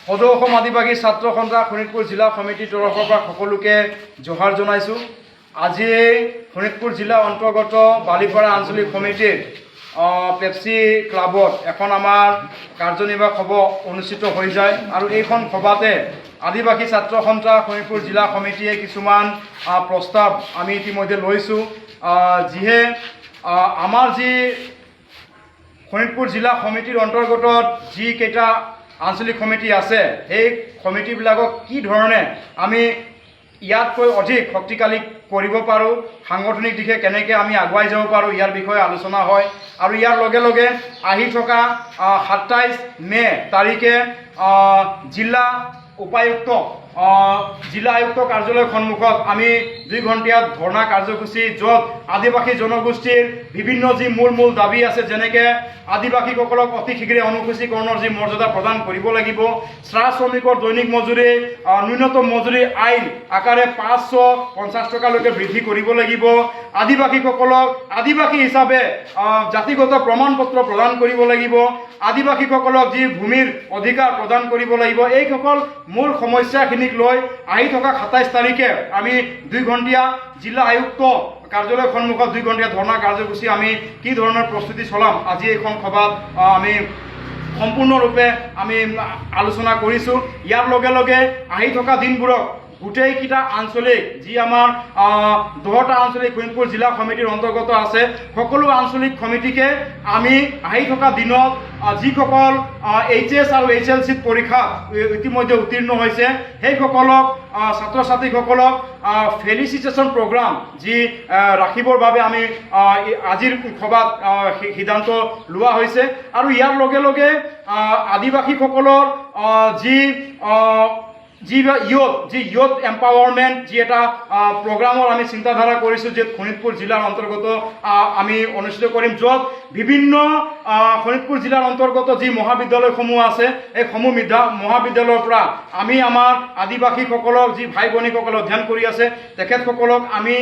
সদৌ অসম আদিবাসী ছাত্ৰ সন্থা শোণিতপুৰ জিলা সমিতিৰ তৰফৰ পৰা সকলোকে জোহাৰ জনাইছোঁ। আজি শোণিতপুৰ জিলা অন্তৰ্গত বালিপাৰা আঞ্চলিক সমিতিৰ পেপচি ক্লাবত এখন আমাৰ কাৰ্যনিৰ্বাহক সভা অনুষ্ঠিত হৈ যায় আৰু এইখন সভাতে আদিবাসী ছাত্ৰ সন্থা শোণিতপুৰ জিলা সমিতিয়ে কিছুমান প্ৰস্তাৱ আমি ইতিমধ্যে লৈছোঁ। যিহে আমাৰ যি শোণিতপুৰ জিলা সমিতিৰ অন্তৰ্গত যিকেইটা আঞ্চলিক সমিতি আছে সেই সমিতিবিলাকক কি ধৰণে আমি ইয়াতকৈ অধিক শক্তিশালী কৰিব পাৰোঁ, সাংগঠনিক দিশে কেনেকৈ আমি আগুৱাই যাব পাৰোঁ, ইয়াৰ বিষয়ে আলোচনা হয়। আৰু ইয়াৰ লগে লগে আহি থকা 27 মে তাৰিখে জিলা উপায়ুক্ত জিলা আয়ুক্ত কাৰ্যালয়ৰ সন্মুখত আমি 2 ঘণ্টীয়া ধৰ্ণা কাৰ্যসূচী, য'ত আদিবাসী জনগোষ্ঠীৰ বিভিন্ন যি মূল দাবী আছে, যেনেকৈ আদিবাসীসকলক অতি শীঘ্ৰে অনুসূচীকৰণৰ যি মৰ্যাদা প্ৰদান কৰিব লাগিব, চাহ শ্ৰমিকৰ দৈনিক মজুৰি ন্যূনতম মজুৰি আইন আকাৰে 550 টকালৈকে বৃদ্ধি কৰিব লাগিব, আদিবাসীসকলক আদিবাসী হিচাপে জাতিগত প্ৰমাণ পত্ৰ প্ৰদান কৰিব লাগিব, আদিবাসীসকলক যি ভূমিৰ অধিকাৰ প্ৰদান কৰিব লাগিব। এইসকল মূল সমস্যাখিনিক লৈ আহি থকা 27 তাৰিখে আমি 2 ঘণ্টীয়া জিলা আয়ুক্ত কাৰ্যালয়ৰ সন্মুখত 2 ঘণ্টীয়া ধৰ্ণা কাৰ্যসূচী আমি কি ধৰণৰ প্ৰস্তুতি চলাম, আজি এইখন সভাত আমি সম্পূৰ্ণৰূপে আমি আলোচনা কৰিছোঁ। ইয়াৰ লগে লগে আহি থকা দিনবোৰক গোটেইকেইটা আঞ্চলিক যি আমাৰ 10টা আঞ্চলিক শোণিতপুৰ জিলা সমিতিৰ অন্তৰ্গত আছে, সকলো আঞ্চলিক সমিতিকে আমি আহি থকা দিনত যিসকল HS আৰু HLC পৰীক্ষাত ইতিমধ্যে উত্তীৰ্ণ হৈছে সেইসকলক ছাত্ৰ ছাত্ৰীসকলক ফেলিচিটেশ্যন প্ৰগ্ৰাম যি ৰাখিবৰ বাবে আমি আজিৰ সভাত সিদ্ধান্ত লোৱা হৈছে। আৰু ইয়াৰ লগে লগে আদিবাসীসকলৰ যি ইয়থ এম্পাৱাৰমেণ্ট যি এটা প্ৰগ্ৰামৰ আমি চিন্তাধাৰা কৰিছোঁ, যে শোণিতপুৰ জিলাৰ অন্তৰ্গত আমি অনুষ্ঠিত কৰিম, য'ত বিভিন্ন শোণিতপুৰ জিলাৰ অন্তৰ্গত যি মহাবিদ্যালয়সমূহ আছে এই সমূহ মহাবিদ্যালয়ৰ পৰা আমি আমাৰ আদিবাসীসকলক যি ভাই ভনীসকলে অধ্যয়ন কৰি আছে তেখেতসকলক আমি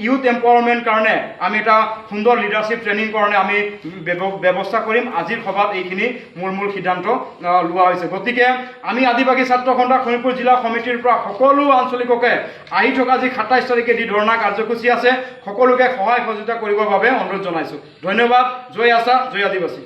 ইউথ এম্পাৱাৰমেণ্ট কাৰণে আমি এটা সুন্দৰ লিডাৰশ্বিপ ট্ৰেইনিং কাৰণে আমি ব্যৱস্থা কৰিম। আজিৰ সভাত এইখিনি মূল সিদ্ধান্ত লোৱা হৈছে। গতিকে আমি আদিবাসী ছাত্ৰ সন্থা শোণিতপুৰ জিলা সমিতিৰ পৰা সকলো আঞ্চলিককে আহি থকা যি 27 তাৰিখে যি ধৰ্ণা কাৰ্যসূচী আছে সকলোকে সহায় সহযোগিতা কৰিবৰ বাবে অনুৰোধ জনাইছোঁ। ধন্যবাদ। জয় আশা, জয় আদিবাসী।